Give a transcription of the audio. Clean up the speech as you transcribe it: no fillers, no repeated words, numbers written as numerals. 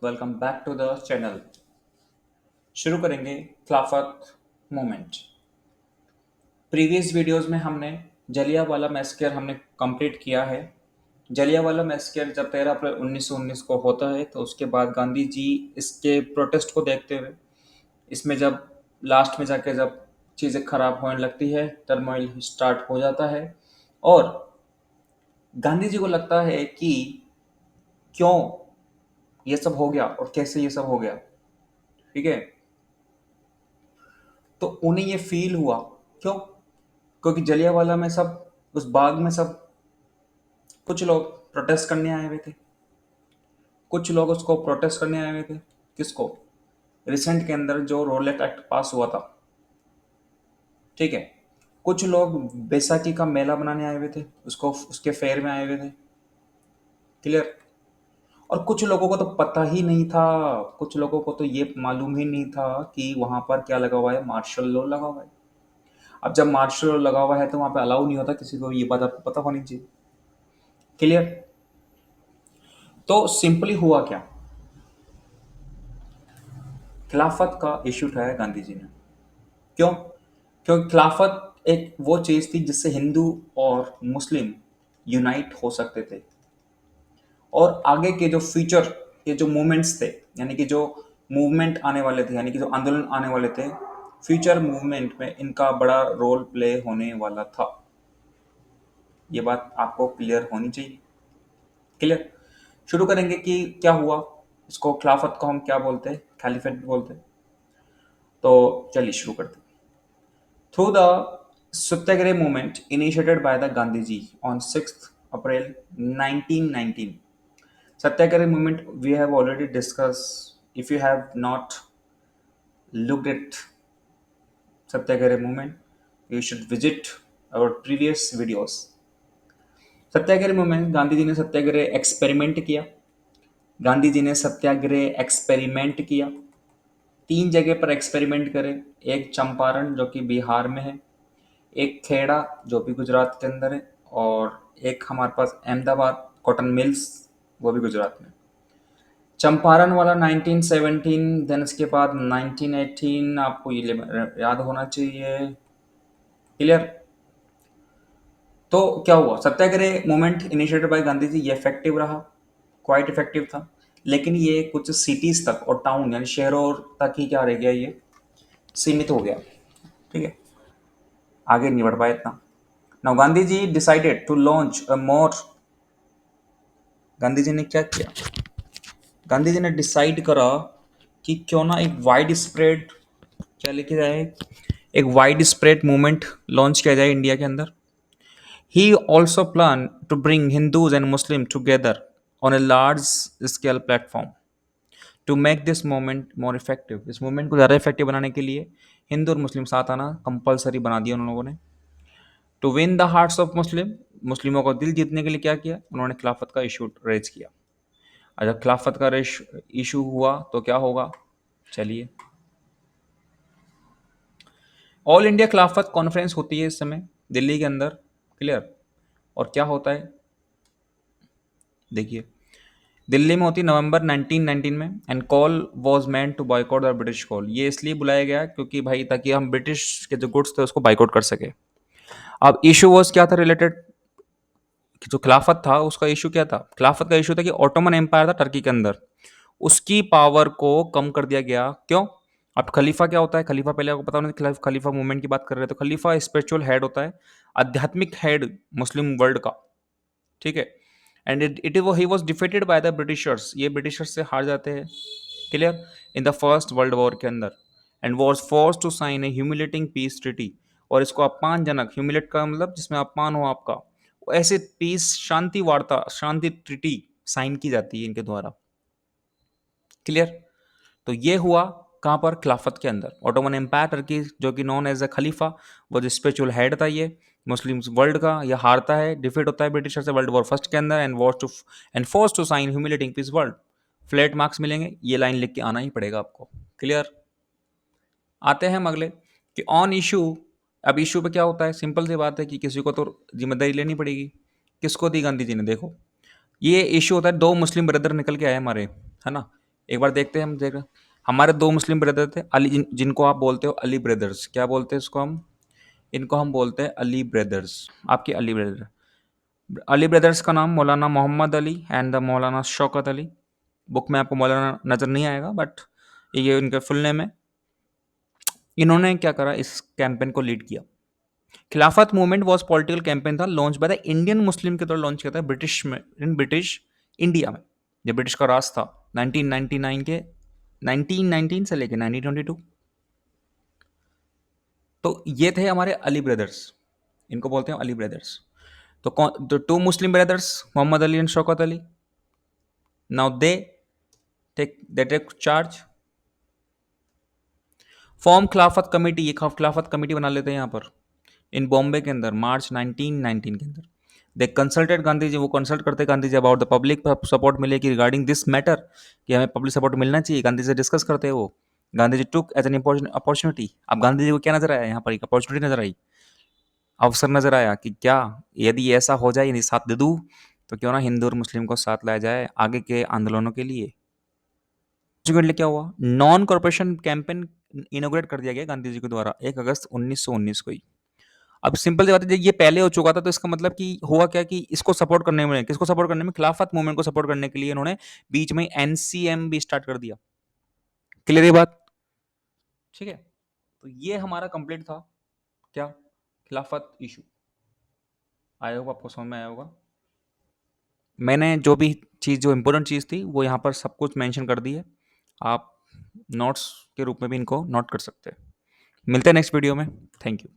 Welcome back to the channel. शुरू करेंगे खिलाफत मूवमेंट। प्रीवियस वीडियोस में हमने जलियांवाला मैसेकर हमने कंप्लीट किया है। जलियांवाला मैसेकर जब 13 अप्रैल 1919 को होता है तो उसके बाद गांधी जी इसके प्रोटेस्ट को देखते हुए इसमें जब लास्ट में जाके जब चीज़ें खराब होने लगती है, टर्मोइल स्टार्ट हो जाता है और गांधी जी को लगता है कि क्यों ये सब हो गया और कैसे ये सब हो गया। ठीक है, तो उन्हें ये फील हुआ। क्यों? क्योंकि जलियांवाला में सब उस बाग में सब कुछ लोग प्रोटेस्ट करने आए हुए थे। कुछ लोग उसको प्रोटेस्ट करने आए हुए थे। किसको? रिसेंट के अंदर जो रोलेट एक्ट पास हुआ था। ठीक है, कुछ लोग बैसाखी का मेला बनाने आए हुए थे, उसको उसके फेयर में आए हुए थे। क्लियर? और कुछ लोगों को तो पता ही नहीं था, कुछ लोगों को तो ये मालूम ही नहीं था कि वहां पर क्या लगा हुआ है, मार्शल लॉ लगा हुआ है। अब जब मार्शल लॉ लगा हुआ है तो वहां पे अलाउ नहीं होता किसी को, ये बात आपको पता होनी चाहिए। क्लियर? तो सिंपली हुआ क्या, खिलाफत का इश्यू उठाया गांधी जी ने। क्यों? क्योंकि खिलाफत एक वो चीज थी जिससे हिंदू और मुस्लिम यूनाइट हो सकते थे और आगे के जो फ्यूचर के जो मूवमेंट्स थे, यानी कि जो मूवमेंट आने वाले थे, यानी कि जो आंदोलन आने वाले थे, फ्यूचर मूवमेंट में इनका बड़ा रोल प्ले होने वाला था। ये बात आपको क्लियर होनी चाहिए। क्लियर? शुरू करेंगे कि क्या हुआ। इसको खिलाफत को हम क्या बोलते हैं, खलीफेट भी बोलते हैं। तो चलिए शुरू करते हैं। Through the Satyagraha movement initiated by the Gandhi ji on 6 April 1919। Satyagraha movement we have already discussed. If you have not looked at Satyagraha movement, you should visit our previous videos. Satyagraha movement, Gandhi ji ने सत्याग्रह एक्सपेरिमेंट किया। गांधी जी ने सत्याग्रह एक्सपेरिमेंट किया, तीन जगह पर experiment करे। एक चंपारण जो कि बिहार में है, एक खेड़ा जो भी गुजरात के अंदर है, और एक हमारे पास अहमदाबाद कॉटन मिल्स, वो भी गुजरात में। चंपारण वाला 1917, देन इसके बाद 1918 आपको ये याद होना चाहिए। क्लियर? तो क्या हुआ, सत्याग्रह movement initiated bye Gandhi ji, ये इफेक्टिव रहा, क्वाइट इफेक्टिव था। लेकिन ये कुछ सिटीज तक और टाउन यानी शहरों तक ही क्या रह गया, ये सीमित हो गया। ठीक है, आगे नहीं बढ़ पाया इतना। Now Gandhi ji decided to launch a more. Gandhi ji ने क्या किया, गांधी जी ने डिसाइड करा कि क्यों ना एक वाइड स्प्रेड, क्या लिखा जाए, एक वाइड स्प्रेड मूवमेंट लॉन्च किया जाए इंडिया के अंदर। He also plan to bring Hindus and Muslim together on a large scale platform to make this movement more effective. इस मूवमेंट को ज़्यादा इफेक्टिव बनाने के लिए हिंदू और मुस्लिम साथ आना कंपलसरी बना दिया उन लोगों ने। To win the hearts of Muslim, मुस्लिमों का दिल जीतने के लिए क्या किया उन्होंने, खिलाफत का इशू रेज किया। और जब खिलाफत का इशू हुआ तो क्या होगा, चलिए। ऑल इंडिया खिलाफत कॉन्फ्रेंस होती है इस समय दिल्ली के अंदर। क्लियर? और क्या होता है, देखिए, दिल्ली में होती है नवंबर 1919 में। And call was meant to boycott the British call. ये इसलिए बुलाया गया क्योंकि भाई ताकि हम ब्रिटिश के जो गुड्स थे उसको बाइकआउट कर सके। अब इशू वाज क्या था रिलेटेड, कि जो खिलाफत था उसका इशू क्या था, खिलाफत का इशू था कि ऑटोमन एम्पायर था टर्की के अंदर, उसकी पावर को कम कर दिया गया। क्यों? अब खलीफा क्या होता है, खलीफा पहले आपको पता होना चाहिए, खलीफा मूवमेंट की बात कर रहे हैं तो खलीफा स्पिरिचुअल हेड होता है, आध्यात्मिक हेड मुस्लिम वर्ल्ड का। ठीक है, and it he was defeated by the Britishers, ये ब्रिटिशर्स से हार जाते हैं। Clear? In the first world war के अंदर, and was force to sign a humiliating peace treaty. और इसको अपमानजनक, ह्यूमिलेट का मतलब जिसमें अपमान हो आपका, ऐसे पीस शांति वार्ता, शांति ट्रीटी साइन की जाती है इनके द्वारा। क्लियर? तो ये हुआ कहाँ पर, खिलाफत के अंदर। ऑटोमन एम्पायर टर्की जो कि नॉन एज अ खलीफा, वो जो स्पिरिचुअल हेड था ये मुस्लिम वर्ल्ड का, यह हारता है, डिफीट होता है ब्रिटिशर से वर्ल्ड वॉर फर्स्ट के अंदर, and war to end force to sign humiliating peace world. Flat marks मिलेंगे, ये लाइन लिख के आना ही पड़ेगा आपको। क्लियर? आते हैं हम अगले, कि ऑन इशू। अब इशू पे क्या होता है, सिंपल सी बात है कि किसी को तो जिम्मेदारी लेनी पड़ेगी। किसको दी गांधी जी ने, देखो, ये इशू होता है, दो मुस्लिम ब्रदर निकल के आए हमारे, है ना, एक बार देखते हैं, हम देख हमारे दो मुस्लिम ब्रदर थे अली, जिनको आप बोलते हो अली ब्रदर्स। क्या बोलते हैं इसको हम? इनको हम बोलते हैं अली ब्रदर्स। आपके अली ब्रदर, अली ब्रदर्स का नाम मौलाना Mohammad Ali and the Maulana Shaukat Ali. Book में आपको मौलाना नज़र नहीं आएगा, बट ये उनका फुल नेम है। इन्होंने क्या करा, इस कैंपेन को लीड किया। खिलाफत मूवमेंट वॉज पॉलिटिकल कैंपेन था, launch by the Indian Muslim के द्वारा लॉन्च किया था ब्रिटिश में, इन ब्रिटिश इंडिया में, जब ब्रिटिश का राज था 1999 के, 1919 से लेकर 1922। तो ये थे हमारे अली ब्रदर्स, इनको बोलते हैं अली ब्रदर्स। तो कौन, तो two Muslim brothers Mohammad Ali and Shaukat Ali, now they take charge, form Khilafat committee. ये खिलाफत कमेटी बना लेते हैं यहाँ पर इन बॉम्बे के अंदर मार्च 1919 के अंदर। दे कंसल्टेड गांधी जी, वो कंसल्ट करते Gandhi ji about the public support मिले कि रिगार्डिंग दिस मैटर, कि हमें पब्लिक सपोर्ट मिलना चाहिए। गांधी जी डिस्कस करते हैं वो। गांधी जी टुक एज एन अपॉर्चुनिटी। अब गांधी जी को क्या नजर आया यहाँ पर? एक अपॉर्चुनिटी नजर आई, अवसर नजर आया कि क्या, यदि ऐसा हो जाए, यदि साथ दे दूँ, तो क्यों ना हिंदू और मुस्लिम को साथ लाया जाए आगे के आंदोलनों के लिए। Consequently क्या हुआ, नॉन कॉर्पोरेशन कैंपेन इनोग्रेट कर दिया गया गांधी जी के द्वारा 1 अगस्त 1919 को ही। अब सिंपल सी बात है, ये पहले हो चुका था, तो इसका मतलब कि हुआ क्या कि इसको सपोर्ट करने में, किसको सपोर्ट करने में, खिलाफत मूवमेंट को सपोर्ट करने के लिए इन्होंने बीच में एनसीएम भी स्टार्ट कर दिया। क्लियर ये बात? ठीक है, तो ये हमारा कंप्लीट था क्या, खिलाफत इशू। आई होप आपको समझ में आया होगा। मैंने जो भी चीज़, जो इंपॉर्टेंट चीज़ थी, वो यहाँ पर सब कुछ मेंशन कर दी है। आप नोट्स के रूप में भी इनको नोट कर सकते हैं। मिलते हैं नेक्स्ट वीडियो में। Thank you.